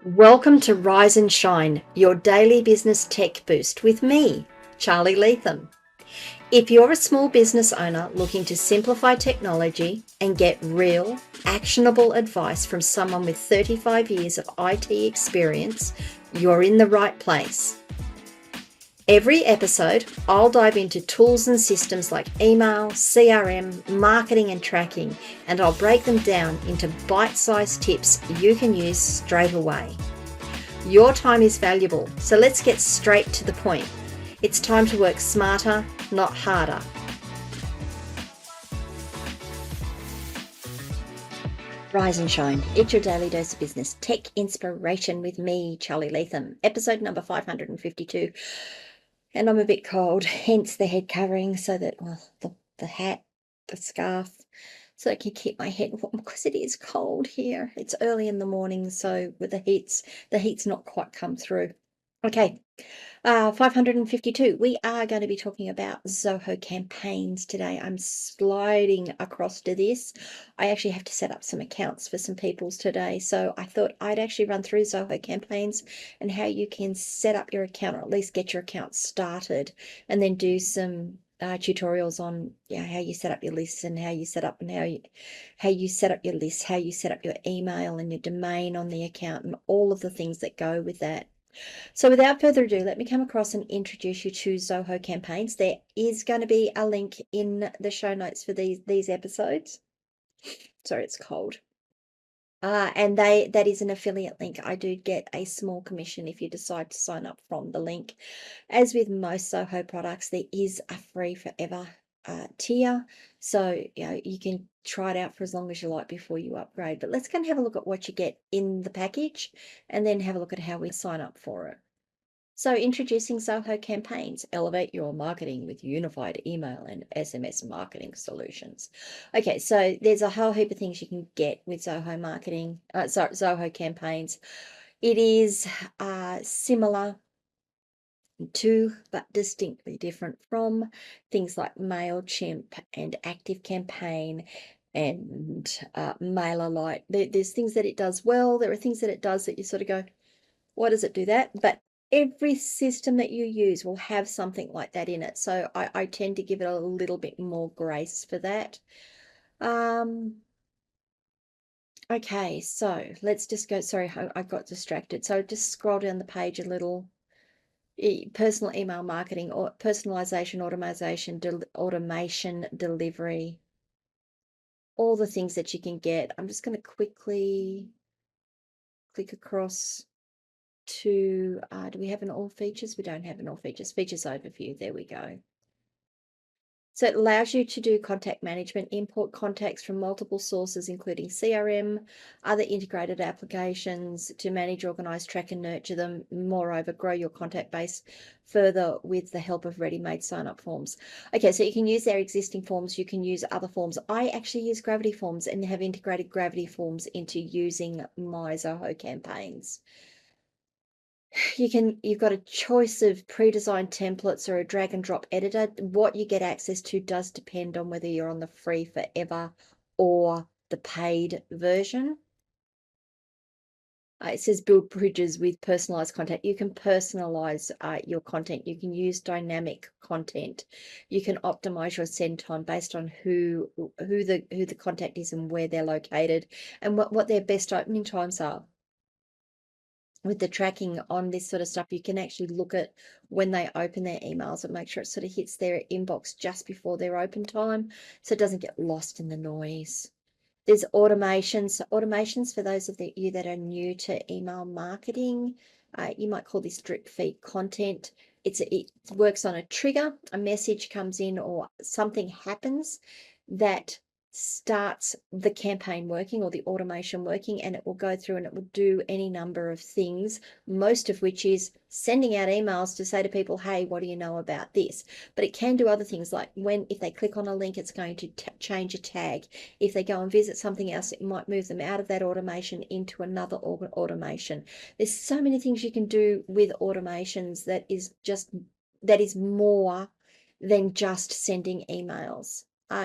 Welcome to Rise and Shine, your daily business tech boost with me, Charly Leetham. If you're a small business owner looking to simplify technology and get real, actionable advice from someone with 35 years of IT experience, you're in the right place. Every episode, I'll dive into tools and systems like email, CRM, marketing and tracking, and I'll break them down into bite-sized tips you can use straight away. Your time is valuable, so let's get straight to the point. It's time to work smarter, not harder. Rise and shine. It's your daily dose of business tech inspiration with me, Charly Leetham. Episode number 552. And I'm a bit cold, hence the head covering, so that, the hat, the scarf, so I can keep my head warm because it is cold here. It's early in the morning, so with the heat's not quite come through. Okay, 552. We are going to be talking about Zoho Campaigns today. I'm sliding across to this. I actually have to set up some accounts for some people's today, so I thought I'd actually run through Zoho Campaigns and how you can set up your account, or at least get your account started, and then do some tutorials on how you set up your lists and how you set up your lists, how you set up your email and your domain on the account, and all of the things that go with that. So without further ado, let me come across and introduce you to Zoho Campaigns. There is going to be a link in the show notes for these episodes. Sorry, it's cold. And that is an affiliate link. I do get a small commission if you decide to sign up from the link. As with most Zoho products, there is a free forever tier. So you can try it out for as long as you like before you upgrade. But let's go and have a look at what you get in the package and then have a look at how we sign up for it. So introducing Zoho Campaigns, elevate your marketing with unified email and SMS marketing solutions. Okay, so there's a whole heap of things you can get with Zoho Campaigns. It is similar to, but distinctly different from things like MailChimp and ActiveCampaign and MailerLite. There's things that it does well. There are things that it does that you sort of go, why does it do that? But every system that you use will have something like that in it. So I tend to give it a little bit more grace for that. Okay, so let's just go. Sorry, I got distracted. So just scroll down the page a little. Personal email marketing or personalization, automation, delivery, all the things that you can get. I'm just going to quickly click across to, do we have an all features? We don't have an all features. Features overview, there we go. So it allows you to do contact management, import contacts from multiple sources, including CRM, other integrated applications to manage, organize, track, and nurture them. Moreover, grow your contact base further with the help of ready-made sign-up forms. Okay, so you can use their existing forms. You can use other forms. I actually use Gravity Forms and have integrated Gravity Forms into using my Zoho Campaigns. You've got a choice of pre-designed templates or a drag and drop editor. What you get access to does depend on whether you're on the free forever or the paid version. It says build bridges with personalized content. You can personalize your content. You can use dynamic content. You can optimize your send time based on who the contact is and where they're located and what their best opening times are. With the tracking on this sort of stuff, you can actually look at when they open their emails and make sure it sort of hits their inbox just before their open time, so it doesn't get lost in the noise. There's automations. Automations for those of you that are new to email marketing. You might call this drip feed content. It works on a trigger. A message comes in or something happens that starts the campaign working or the automation working, and it will go through and it will do any number of things, most of which is sending out emails to say to people, hey, what do you know about this? But it can do other things, like if they click on a link, it's going to change a tag. If they go and visit something else, it might move them out of that automation into another automation. There's so many things you can do with automations that is more than just sending emails.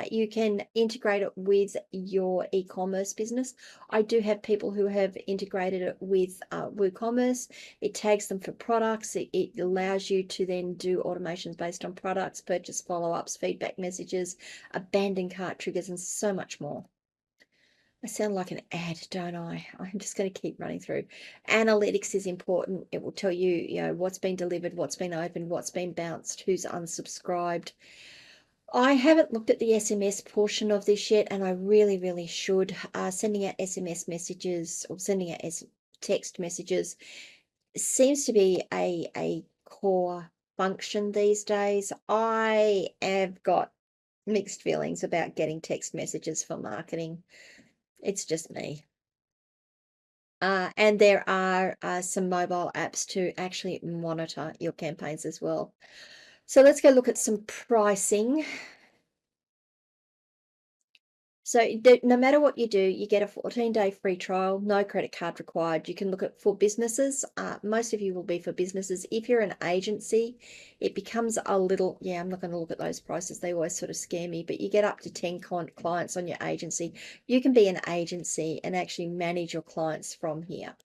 You can integrate it with your e-commerce business. I do have people who have integrated it with WooCommerce. It tags them for products. It allows you to then do automations based on products, purchase follow-ups, feedback messages, abandoned cart triggers, and so much more. I sound like an ad, don't I? I'm just going to keep running through. Analytics is important. It will tell you, what's been delivered, what's been opened, what's been bounced, who's unsubscribed. I haven't looked at the SMS portion of this yet, and I really, really should. Sending out SMS messages or sending out text messages seems to be a core function these days. I have got mixed feelings about getting text messages for marketing. It's just me. And there are some mobile apps to actually monitor your campaigns as well. So let's go look at some pricing. So no matter what you do, you get a 14-day free trial, no credit card required. You can look at for businesses. Most of you will be for businesses. If you're an agency, it becomes a little, I'm not going to look at those prices. They always sort of scare me, but you get up to 10 clients on your agency. You can be an agency and actually manage your clients from here.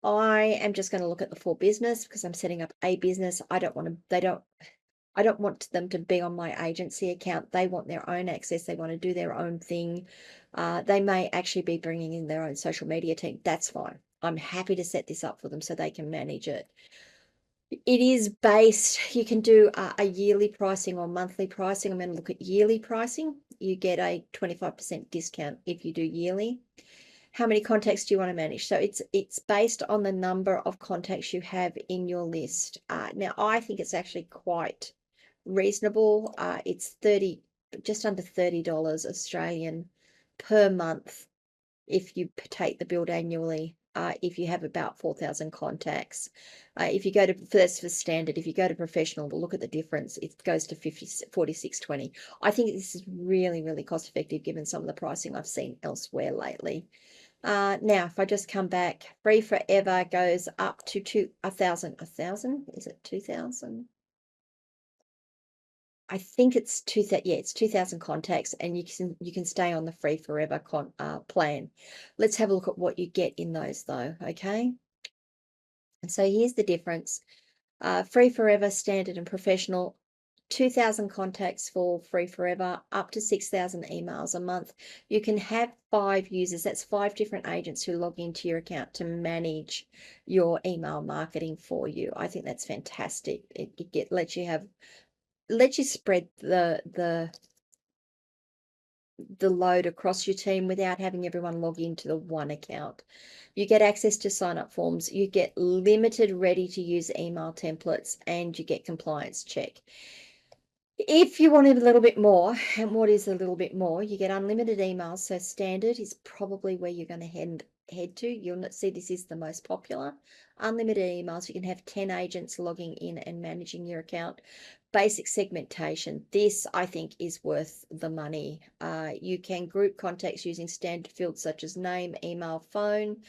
I am just going to look at the for business because I'm setting up a business. I don't want them to be on my agency account. They want their own access. They want to do their own thing. They may actually be bringing in their own social media team. That's fine. I'm happy to set this up for them so they can manage it. It is based, you can do a yearly pricing or monthly pricing. I'm going to look at yearly pricing. You get a 25% discount if you do yearly. How many contacts do you want to manage? So it's based on the number of contacts you have in your list. Now, I think it's actually quite reasonable. It's just under $30 Australian per month if you take the bill annually. If you have about 4,000 contacts, if you go to, that's for standard. If you go to professional, we'll look at the difference. It goes to 46.20. I think this is really, really cost effective given some of the pricing I've seen elsewhere lately. Now, if I just come back, free forever goes up to 1,000. 1,000? Is it 2,000? I think it's 2,000. Yeah, it's 2,000 contacts, and you can stay on the free forever plan. Let's have a look at what you get in those, though. Okay. And so here's the difference: free forever, standard, and professional. 2,000 contacts for free forever, up to 6,000 emails a month. You can have 5 users. That's 5 different agents who log into your account to manage your email marketing for you. I think that's fantastic. It lets you spread the load across your team without having everyone log into the one account. You get access to sign up forms, you get limited ready to use email templates, and you get compliance check. If you wanted a little bit more, and what is a little bit more, you get unlimited emails. So standard is probably where you're going to head to. You'll see this is the most popular. Unlimited emails. You can have 10 agents logging in and managing your account. Basic segmentation. This, I think, is worth the money. You can group contacts using standard fields such as name, email, phone.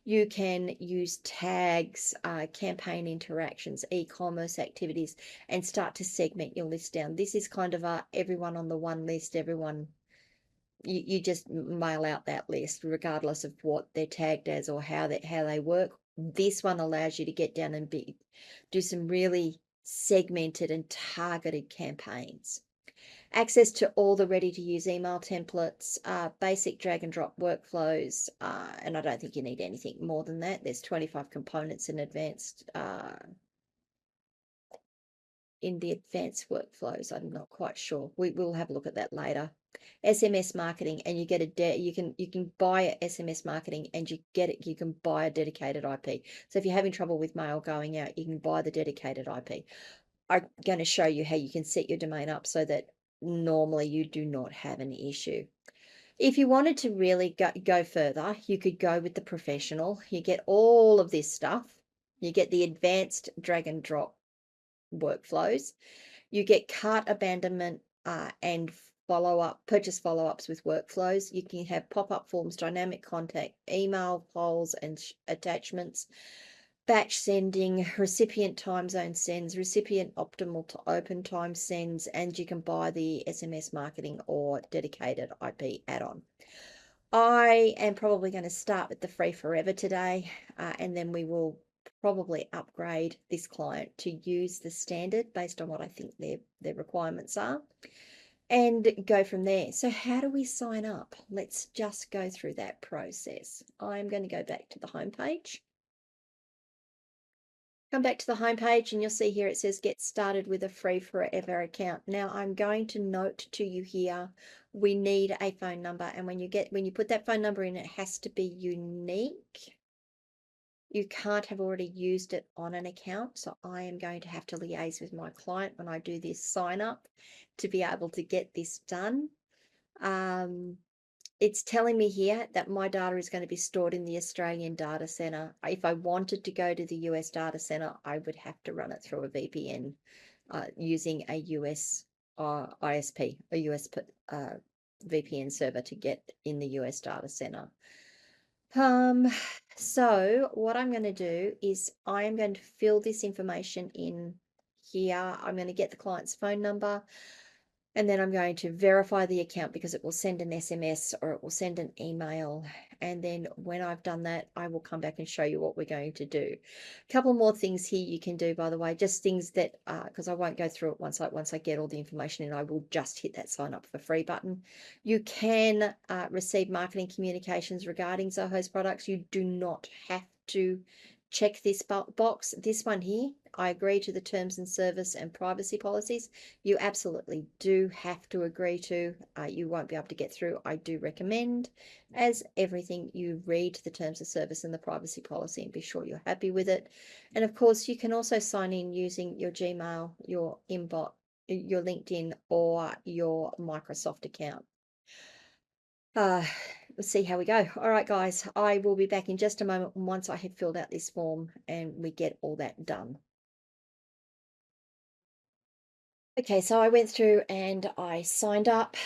You can use tags, campaign interactions, e-commerce activities, and start to segment your list down. This is kind of everyone on the one list, you just mail out that list regardless of what they're tagged as or how they work. This one allows you to get down and do some really segmented and targeted campaigns. Access to all the ready-to-use email templates, basic drag and drop workflows, and I don't think you need anything more than that. There's 25 components in the advanced workflows. I'm not quite sure. We will have a look at that later. SMS marketing, and you get you can buy SMS marketing, and you can buy a dedicated IP. So if you're having trouble with mail going out, you can buy the dedicated IP. I'm going to show you how you can set your domain up so that normally you do not have an issue. If you wanted to really go further, you could go with the professional. You get all of this stuff. You get the advanced drag and drop workflows. You get cart abandonment and purchase follow-ups with workflows. You can have pop-up forms, dynamic contact, email polls, and attachments. batch sending, recipient time zone sends, recipient optimal to open time sends, and you can buy the SMS marketing or dedicated IP add-on. I am probably going to start with the free forever today, and then we will probably upgrade this client to use the standard based on what I think their requirements are, and go from there. So how do we sign up? Let's just go through that process. I'm going to go back to the home page. Come back to the home page and you'll see here it says get started with a free forever account. Now I'm going to note to you here, we need a phone number, and when you put that phone number in, it has to be unique. You can't have already used it on an account. So I am going to have to liaise with my client when I do this sign up to be able to get this done. It's telling me here that my data is going to be stored in the Australian data center. If I wanted to go to the US data center, I would have to run it through a VPN using a US ISP, a US VPN server to get in the US data center. So what I'm going to do is I am going to fill this information in here. I'm going to get the client's phone number, and then I'm going to verify the account because it will send an SMS or it will send an email. And then when I've done that, I will come back and show you what we're going to do. A couple more things here you can do, by the way, just things that, because I won't go through it once I get all the information in, I will just hit that sign up for free button. You can receive marketing communications regarding Zoho's products. You do not have to check this box. This one here, I agree to the terms and service and privacy policies. You absolutely do have to agree to. You won't be able to get through. I do recommend, as everything, you read the terms of service and the privacy policy and be sure you're happy with it. And of course, you can also sign in using your Gmail, your inbox, your LinkedIn, or your Microsoft account. We'll see how we go. All right, guys, I will be back in just a moment once I have filled out this form and we get all that done. Okay, so I went through and I signed up.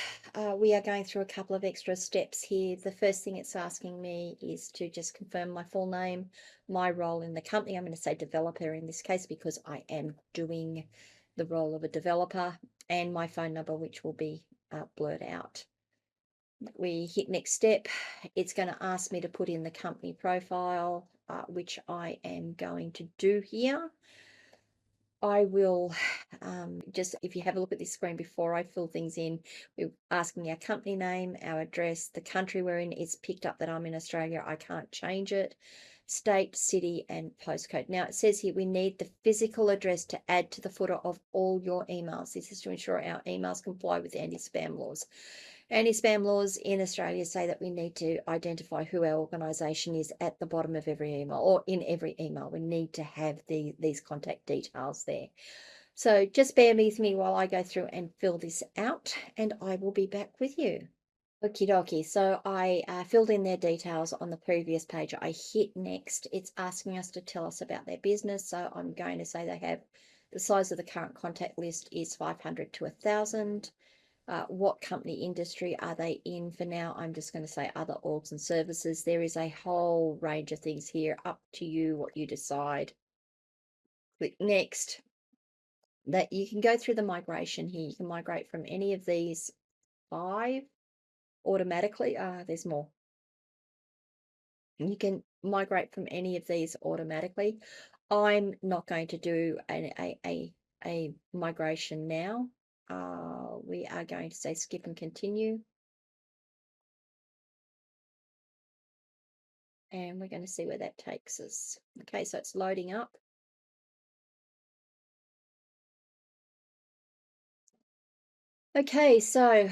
We are going through a couple of extra steps here. The first thing it's asking me is to just confirm my full name, my role in the company. I'm going to say developer in this case because I am doing the role of a developer, and my phone number, which will be blurred out. We hit next step. It's going to ask me to put in the company profile, which I am going to do here. I will just, if you have a look at this screen before I fill things in, we're asking our company name, our address, the country we're in. It's picked up that I'm in Australia. I can't change it. State, city, and postcode. Now it says here we need the physical address to add to the footer of all your emails. This is to ensure our emails comply with anti-spam laws. Anti-spam laws in Australia say that we need to identify who our organisation is at the bottom of every email, or in every email. We need to have these contact details there. So just bear with me while I go through and fill this out, and I will be back with you. Okie dokie. So I filled in their details on the previous page. I hit next. It's asking us to tell us about their business. So I'm going to say they have the size of the current contact list is 500 to 1,000. What company industry are they in? For now, I'm just going to say other orgs and services. There is a whole range of things here, up to you what you decide. Click next. That you can go through the migration here. You can migrate from any of these 5 automatically. There's more. You can migrate from any of these automatically. I'm not going to do a migration now. We are going to say skip and continue. And we're going to see where that takes us. Okay, so it's loading up. Okay, so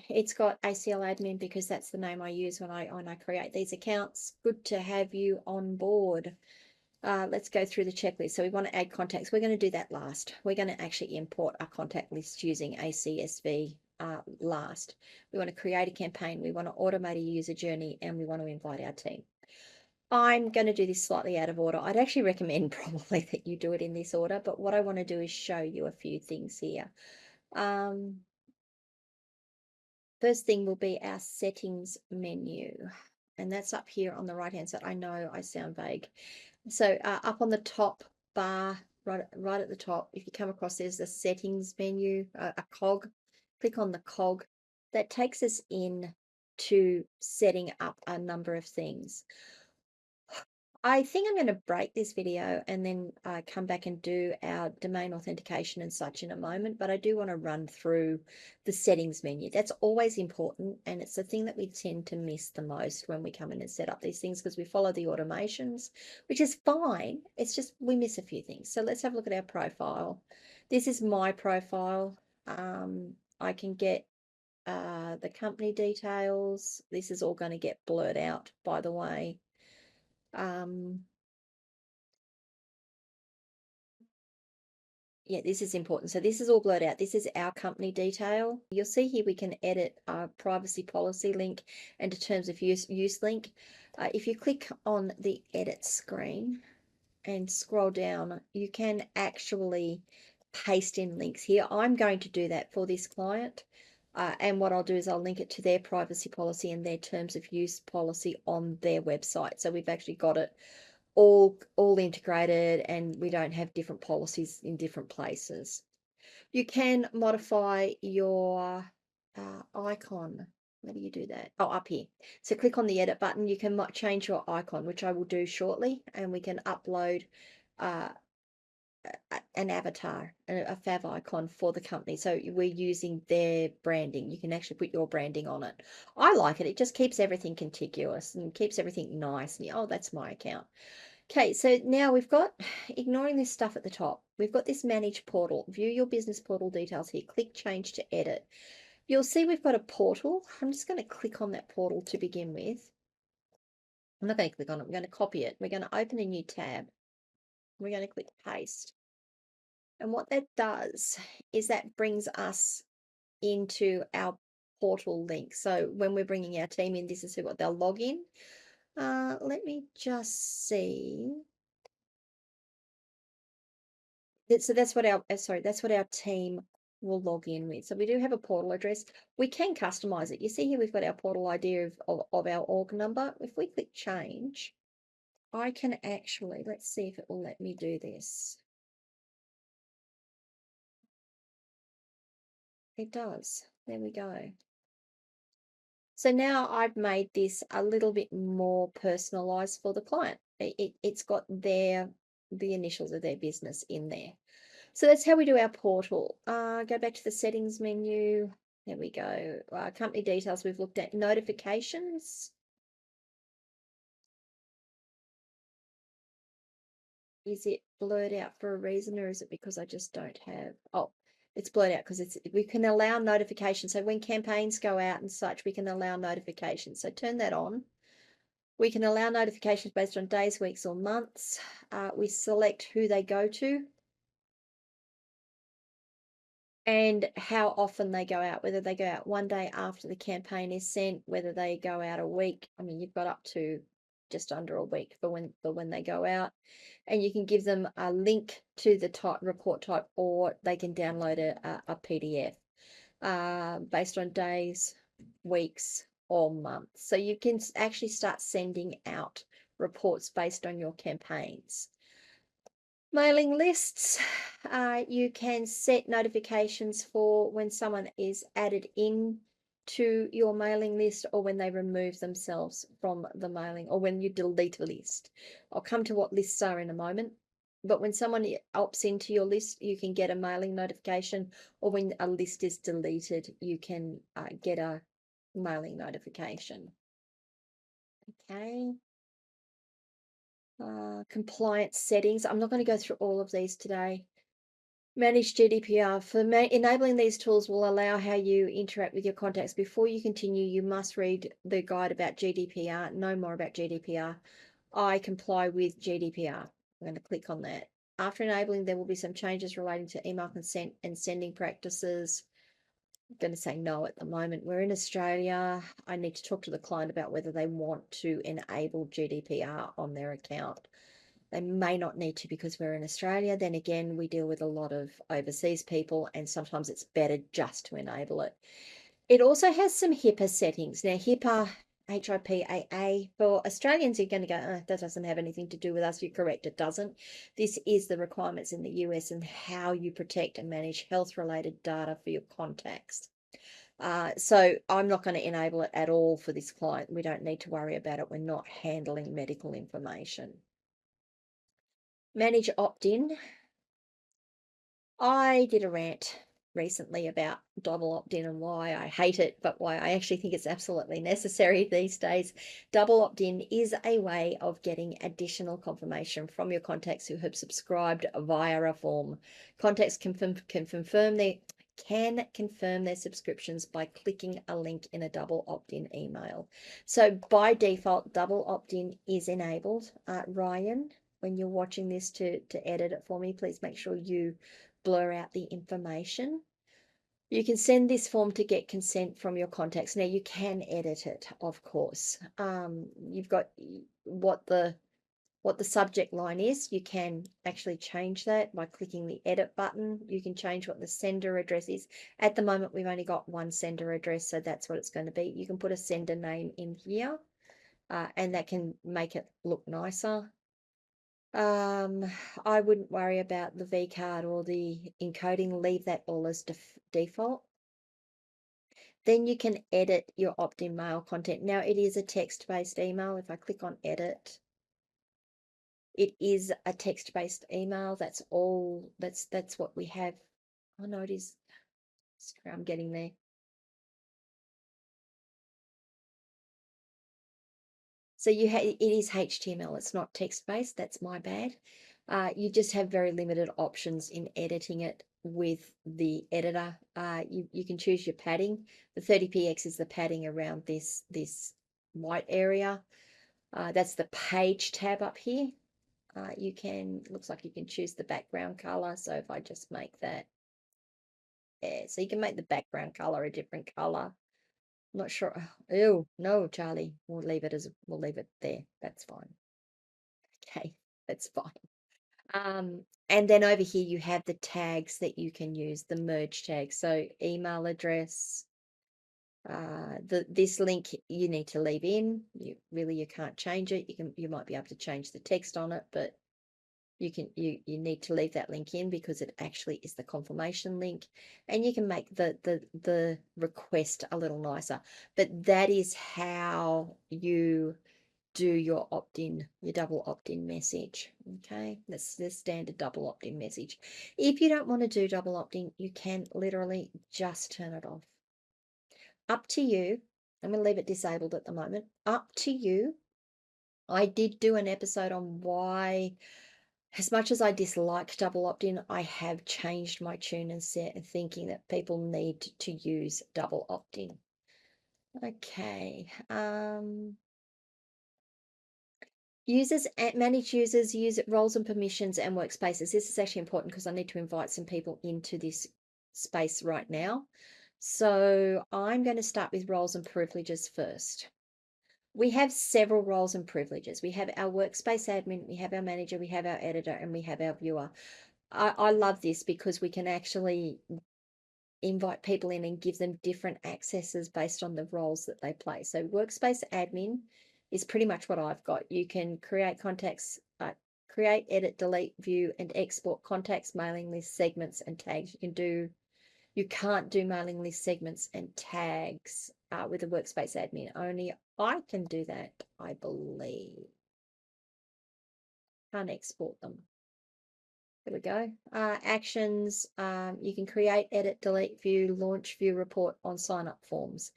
it's got ACL admin because that's the name I use when I create these accounts. Good to have you on board. Let's go through the checklist. So we want to add contacts. We're going to do that last. We're going to actually import our contact list using a CSV last. We want to create a campaign. We want to automate a user journey, and we want to invite our team. I'm going to do this slightly out of order. I'd actually recommend probably that you do it in this order, but what I want to do is show you a few things here. First thing will be our settings menu, and that's up here on the right hand side. I know I sound vague. So up on the top bar, right at the top, if you come across, there's the settings menu, a cog. Click on the cog. That takes us in to setting up a number of things. I think I'm going to break this video and then come back and do our domain authentication and such in a moment, but I do want to run through the settings menu. That's always important, and it's the thing that we tend to miss the most when we come in and set up these things, because we follow the automations, which is fine. It's just we miss a few things. So let's have a look at our profile. This is my profile. I can get the company details. This is all going to get blurred out, by the way. Yeah, this is important. So this is all blurred out. This is our company detail. You'll see here we can edit our privacy policy link and a terms of use link. If you click on the edit screen and scroll down, you can actually paste in links here. I'm going to do that for this client. And what I'll do is I'll link it to their privacy policy and their terms of use policy on their website. So we've actually got it all integrated, and we don't have different policies in different places. You can modify your icon. Where do you do that? Oh, up here. So click on the edit button. You can change your icon, which I will do shortly, and we can upload uh, an avatar, a fav icon for the company. So we're using their branding. You can actually put your branding on it. I like it. It just keeps everything contiguous and keeps everything nice. And oh, that's my account. Okay, so now we've got, ignoring this stuff at the top, we've got this manage portal. View your business portal details here. Click change to edit. You'll see we've got a portal. I'm just going to click on that portal to begin with. I'm not going to click on it. I'm going to copy it. We're going to open a new tab. We're going to click paste. And what that does is that brings us into our portal link. So when we're bringing our team in, this is what they'll log in. Let me just see. So that's what our team will log in with. So we do have a portal address. We can customize it. You see here we've got our portal ID of our org number. If we click change, I can actually, let's see if it will let me do this. It does. There we go. So now I've made this a little bit more personalized for the client. It's got the initials of their business in there. So that's how we do our portal. Go back to the settings menu. There we go. Company details we've looked at. Notifications. Is it blurred out for a reason, or is it because I just don't have? Oh, it's blurred out because we can allow notifications. So when campaigns go out and such, we can allow notifications. So turn that on. We can allow notifications based on days, weeks, or months. We select who they go to and how often they go out, whether they go out one day after the campaign is sent, whether they go out a week. I mean, you've got up to just under a week for when they go out, and you can give them a link to the report type, or they can download a PDF based on days, weeks, or months. So you can actually start sending out reports based on your campaigns. Mailing lists, you can set notifications for when someone is added in to your mailing list, or when they remove themselves from the mailing, or when you delete a list. I'll come to what lists are in a moment. But when someone opts into your list, you can get a mailing notification, or when a list is deleted, you can get a mailing notification. Okay. Compliance settings. I'm not going to go through all of these today. Manage GDPR. Enabling these tools will allow how you interact with your contacts. Before you continue, you must read the guide about GDPR, know more about GDPR. I comply with GDPR. I'm going to click on that. After enabling, there will be some changes relating to email consent and sending practices. I'm going to say no at the moment. We're in Australia. I need to talk to the client about whether they want to enable GDPR on their account. They may not need to because we're in Australia. Then again, we deal with a lot of overseas people, and sometimes it's better just to enable it. It also has some HIPAA settings. Now, HIPAA HIPAA. For Australians, you're going to go, oh, that doesn't have anything to do with us. You're correct, it doesn't. This is the requirements in the US and how you protect and manage health-related data for your contacts. So I'm not going to enable it at all for this client. We don't need to worry about it. We're not handling medical information. Manage opt-in. I did a rant recently about double opt-in and why I hate it, but why I actually think it's absolutely necessary these days. Double opt-in is a way of getting additional confirmation from your contacts who have subscribed via a form. Contacts can confirm their subscriptions by clicking a link in a double opt-in email. So by default, double opt-in is enabled. Ryan, when you're watching this to edit it for me, please make sure you blur out the information. You can send this form to get consent from your contacts. Now you can edit it, of course. You've got what the subject line is. You can actually change that by clicking the edit button. You can change what the sender address is. At the moment, we've only got one sender address, so that's what it's going to be. You can put a sender name in here, and that can make it look nicer. I wouldn't worry about the V card or the encoding. Leave that all as default. Then you can edit your opt-in mail content. Now it is a text-based email. If I click on edit, it is a text-based email. That's all. That's what we have. Oh no, it is. I'm getting there. So it is HTML. It's not text-based. That's my bad. You just have very limited options in editing it with the editor. You can choose your padding. The 30px is the padding around this white area. That's the page tab up here. Looks like you can choose the background color. So if I just make that, yeah, so you can make the background color a different color. I'm not sure. Oh, no, Charlie. We'll leave it there. That's fine. Okay, that's fine. And then over here you have the tags that you can use, the merge tag. So email address, this link you need to leave in. You can't change it. You might be able to change the text on it, but you need to leave that link in because it actually is the confirmation link, and you can make the request a little nicer. But that is how you do your opt-in, your double opt-in message. Okay, that's the standard double opt-in message. If you don't want to do double opt-in, you can literally just turn it off. Up to you. I'm going to leave it disabled at the moment. Up to you. I did do an episode on why, as much as I dislike double opt-in, I have changed my tune and set thinking that people need to use double opt-in. Okay. Manage users, use roles and permissions and workspaces. This is actually important because I need to invite some people into this space right now. So I'm going to start with roles and privileges first. We have several roles and privileges. We have our workspace admin, we have our manager, we have our editor, and we have our viewer. I love this because we can actually invite people in and give them different accesses based on the roles that they play. So workspace admin is pretty much what I've got. You can create contacts, create, edit, delete, view, and export contacts, mailing list segments, and tags. You can't do mailing list segments and tags with a workspace admin. Only I can do that, I believe. Can't export them. There we go. Actions, you can create, edit, delete, view, launch, view, report on sign-up forms.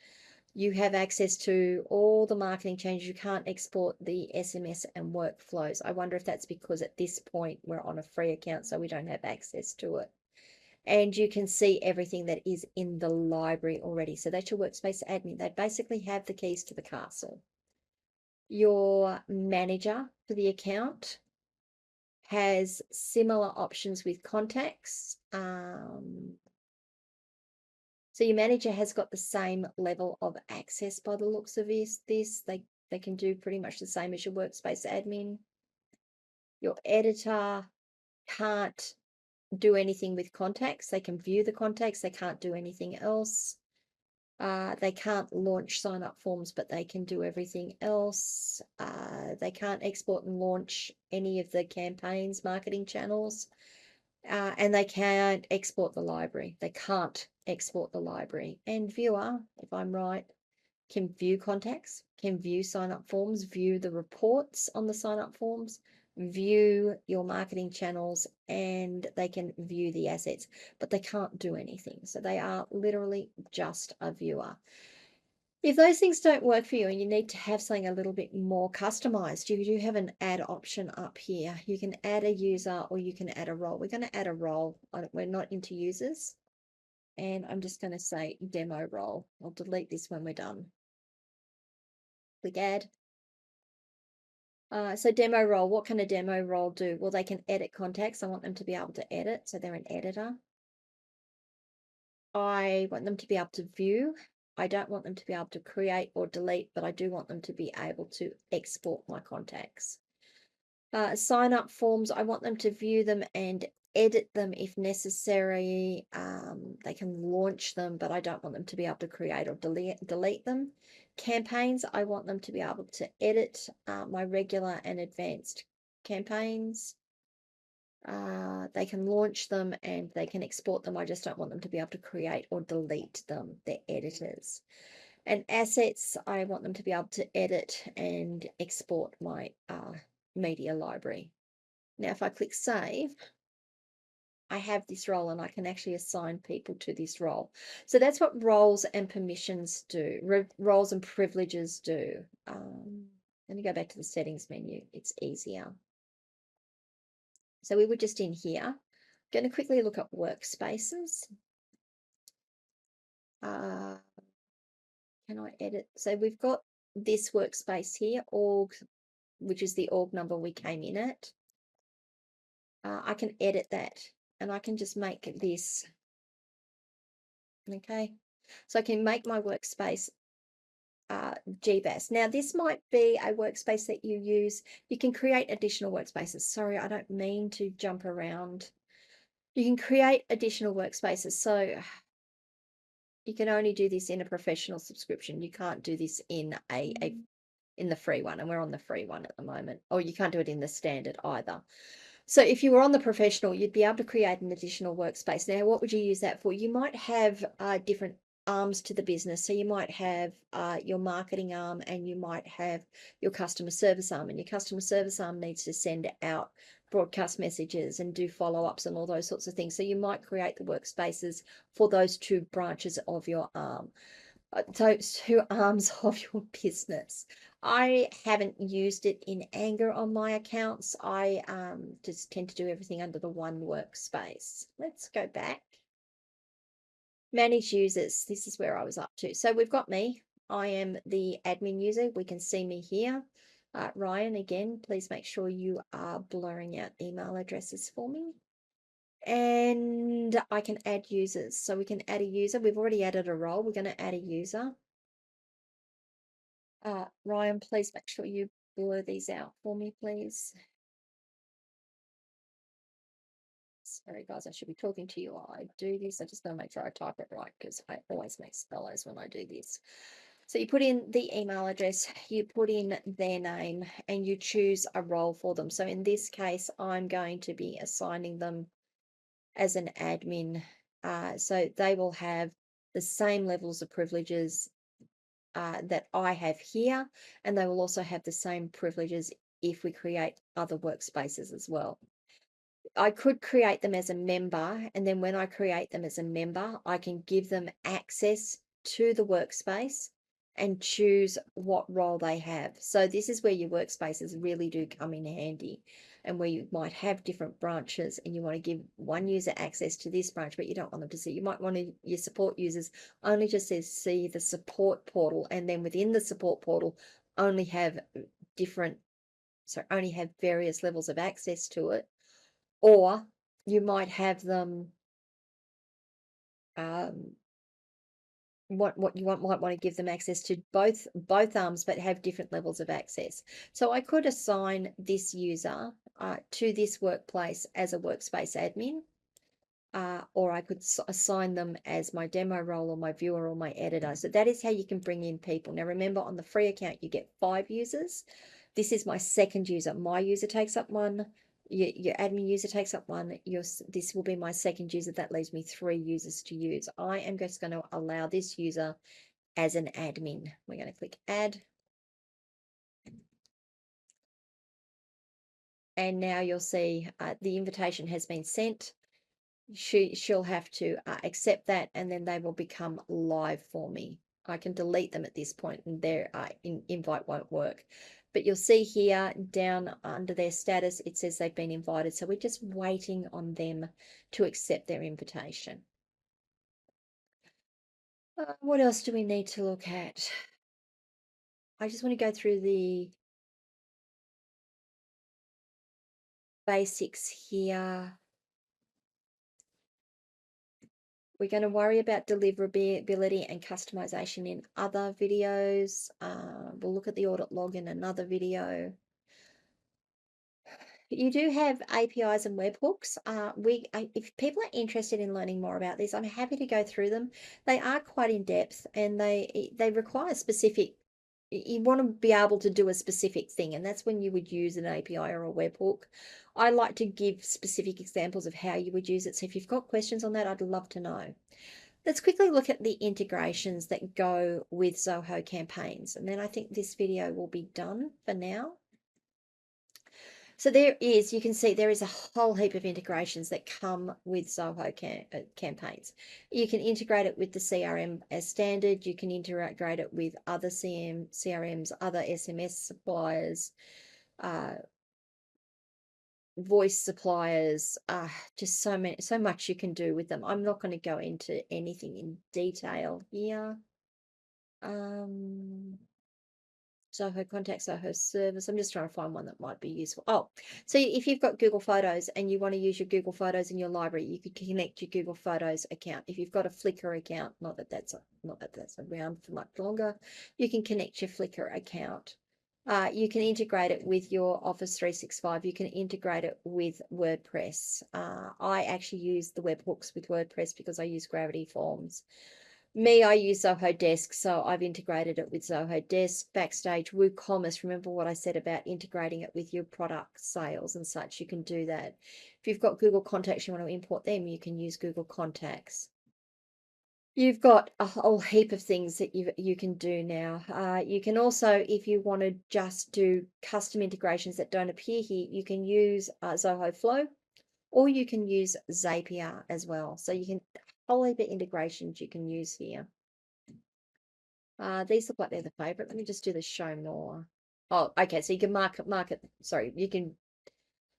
You have access to all the marketing changes. You can't export the SMS and workflows. I wonder if that's because at this point we're on a free account, so we don't have access to it. And you can see everything that is in the library already. So that's your workspace admin. They basically have the keys to the castle. Your manager for the account has similar options with contacts. So your manager has got the same level of access by the looks of this. They can do pretty much the same as your workspace admin. Your editor can't do anything with contacts. They can view the contacts. They can't do anything else. They can't launch sign-up forms, but they can do everything else. They can't export and launch any of the campaigns, marketing channels, and they can't export the library. They can't export the library. And viewer, if I'm right, can view contacts, can view sign-up forms, view the reports on the sign-up forms, view your marketing channels, and they can view the assets, but they can't do anything. So they are literally just a viewer. If those things don't work for you and you need to have something a little bit more customized, you do have an add option up here. You can add a user or you can add a role. We're going to add a role. We're not into users. And I'm just going to say demo role. I'll delete this when we're done. Click add. So demo role, what can a demo role do? Well, they can edit contacts. I want them to be able to edit, so they're an editor. I want them to be able to view. I don't want them to be able to create or delete, but I do want them to be able to export my contacts. Sign up forms, I want them to view them and edit them if necessary. They can launch them, but I don't want them to be able to create or delete them. Campaigns, I want them to be able to edit my regular and advanced campaigns. They can launch them and they can export them. I just don't want them to be able to create or delete them. They're editors. And assets, I want them to be able to edit and export my media library. Now, if I click save, I have this role and I can actually assign people to this role. So that's what roles and permissions do, roles and privileges do. Let me go back to the settings menu. It's easier. So we were just in here. I'm going to quickly look at workspaces. Can I edit? So we've got this workspace here, org, which is the org number we came in at. I can edit that and I can just make this. Okay, so I can make my workspace GBAS. Now, this might be a workspace that you use. You can create additional workspaces. Sorry, I don't mean to jump around. You can create additional workspaces. So you can only do this in a professional subscription. You can't do this in in the free one, and we're on the free one at the moment. Or you can't do it in the standard either. So if you were on the professional, you'd be able to create an additional workspace. Now, what would you use that for? You might have different arms to the business. So you might have your marketing arm and you might have your customer service arm, and your customer service arm needs to send out broadcast messages and do follow-ups and all those sorts of things. So you might create the workspaces for those two branches of your arm. Those two arms of your business. I haven't used it in anger on my accounts. I just tend to do everything under the one workspace. Let's go back. Manage users. This is where I was up to. So we've got me. I am the admin user. We can see me here. Ryan, again, please make sure you are blurring out email addresses for me. And I can add users. So we can add a user. We've already added a role. We're going to add a user. Ryan, please make sure you blur these out for me, please. Sorry, guys, I should be talking to you while I do this. I just want to make sure I type it right because I always make spellers when I do this. So you put in the email address, you put in their name, and you choose a role for them. So in this case, I'm going to be assigning them as an admin. So they will have the same levels of privileges that I have here, and they will also have the same privileges if we create other workspaces as well. I could create them as a member, and then when I create them as a member, I can give them access to the workspace and choose what role they have. So this is where your workspaces really do come in handy, and where you might have different branches and you want to give one user access to this branch, but you don't want them to see. You might want your support users only just see the support portal, and then within the support portal only have only have various levels of access to it. Or you might have them what you might want to give them access to both arms, but have different levels of access. So I could assign this user to this workplace as a workspace admin. or I could assign them as my demo role or my viewer or my editor. So that is how you can bring in people. Now, remember, on the free account, you get 5 users. This is my second user. My user takes up one. Your admin user takes up one. This will be my second user. That leaves me 3 users to use. I am just going to allow this user as an admin. We're going to click add. And now you'll see the invitation has been sent. She'll have to accept that, and then they will become live for me. I can delete them at this point, and their invite won't work. But you'll see here down under their status, it says they've been invited. So we're just waiting on them to accept their invitation. What else do we need to look at? I just want to go through the basics here. We're going to worry about deliverability and customization in other videos. We'll look at the audit log in another video. You do have APIs and webhooks. If people are interested in learning more about this, I'm happy to go through them. They are quite in depth, and they require specific. You want to be able to do a specific thing, and that's when you would use an API or a webhook. I like to give specific examples of how you would use it. So if you've got questions on that, I'd love to know. Let's quickly look at the integrations that go with Zoho Campaigns, and then I think this video will be done for now. So you can see there is a whole heap of integrations that come with Zoho Campaigns. You can integrate it with the CRM as standard. You can integrate it with other CRMs, other SMS suppliers, voice suppliers, just so much you can do with them. I'm not going to go into anything in detail here. Zoho Contact, Zoho Service. I'm just trying to find one that might be useful. Oh, so if you've got Google Photos and you want to use your Google Photos in your library, you could connect your Google Photos account. If you've got a Flickr account, not that that's around for much longer, you can connect your Flickr account. You can integrate it with your Office 365. You can integrate it with WordPress. I actually use the webhooks with WordPress because I use Gravity Forms. I use Zoho Desk, so I've integrated it with Zoho Desk. Backstage, WooCommerce, remember what I said about integrating it with your product sales and such, you can do that. If you've got Google Contacts, you want to import them, you can use Google Contacts. You've got a whole heap of things that you can do now. You can also, if you want to just do custom integrations that don't appear here, you can use Zoho Flow, or you can use Zapier as well. So you can whole heap of integrations you can use here. These look like they're the favorite. Let me just do the show more. Oh, okay. So you can you can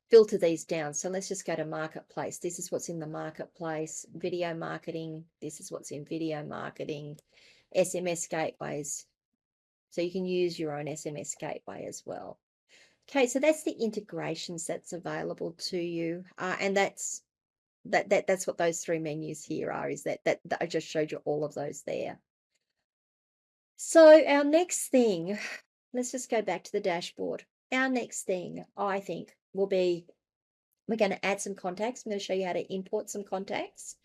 filter these down. So let's just go to marketplace. This is what's in the marketplace. Video marketing. This is what's in video marketing. SMS gateways. So you can use your own SMS gateway as well. Okay, so that's the integrations that's available to you. And that's what those 3 menus here are, is that I just showed you all of those there. So our next thing, let's just go back to the dashboard. Our next thing, I think, will be, we're going to add some contacts. I'm going to show you how to import some contacts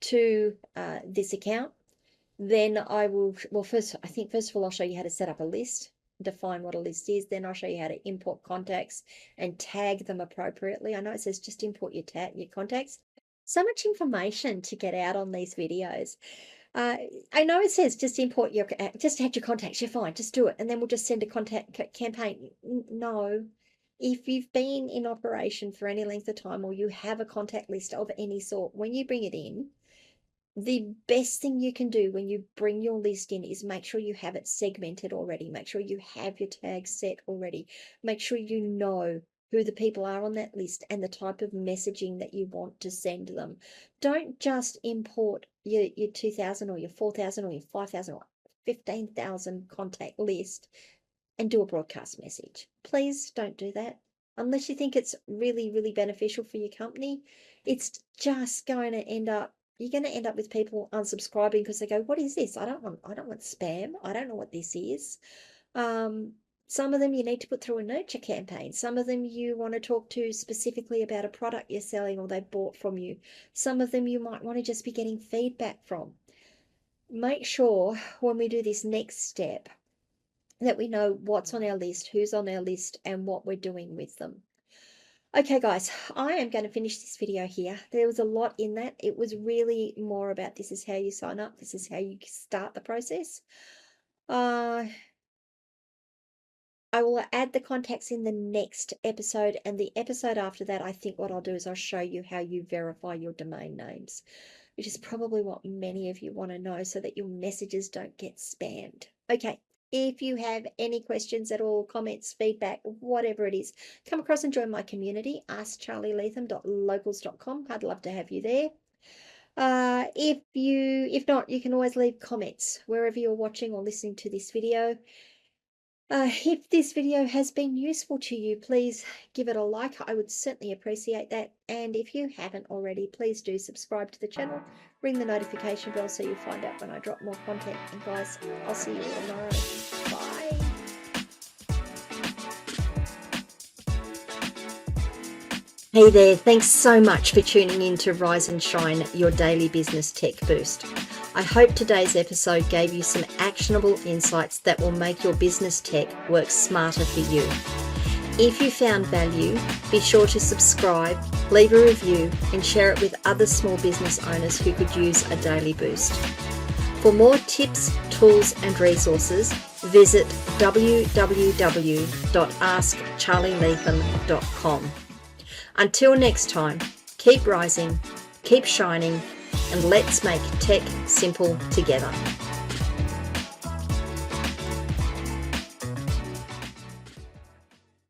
to this account. Then I think first of all, I'll show you how to set up a list, define what a list is. Then I'll show you how to import contacts and tag them appropriately. I know it says just import your contacts. So much information to get out on these videos. I know it says just import just add your contacts, you're fine, just do it, and then we'll just send a contact campaign. No. If you've been in operation for any length of time, or you have a contact list of any sort, when you bring it in, the best thing you can do when you bring your list in is make sure you have it segmented already. Make sure you have your tags set already. Make sure you know who the people are on that list and the type of messaging that you want to send them. Don't just import your 2,000 or your 4,000 or your 5,000 or 15,000 contact list and do a broadcast message. Please don't do that. Unless you think it's really, really beneficial for your company, it's just going to end up, you're going to end up with people unsubscribing because they go, what is this? I don't want spam. I don't know what this is. Some of them you need to put through a nurture campaign. Some of them you want to talk to specifically about a product you're selling or they bought from you. Some of them you might want to just be getting feedback from. Make sure when we do this next step that we know what's on our list, who's on our list, and what we're doing with them. Okay, guys, I am going to finish this video here. There was a lot in that. It was really more about this is how you sign up. This is how you start the process. I will add the contacts in the next episode, and the episode after that, I think what I'll do is I'll show you how you verify your domain names, which is probably what many of you want to know so that your messages don't get spammed. Okay, if you have any questions at all, comments, feedback, whatever it is, come across and join my community, askcharlyleetham.locals.com. I'd love to have you there. If not, you can always leave comments wherever you're watching or listening to this video. If this video has been useful to you, please give it a like. I would certainly appreciate that. And if you haven't already, please do subscribe to the channel, ring the notification bell so you find out when I drop more content. And guys, I'll see you all tomorrow. Bye. Hey there, thanks so much for tuning in to Rise and Shine, your daily business tech boost. I hope today's episode gave you some actionable insights that will make your business tech work smarter for you. If you found value, be sure to subscribe, leave a review, and share it with other small business owners who could use a daily boost. For more tips, tools, and resources, visit www.askcharlyleetham.com. Until next time, keep rising, keep shining, and let's make tech simple together.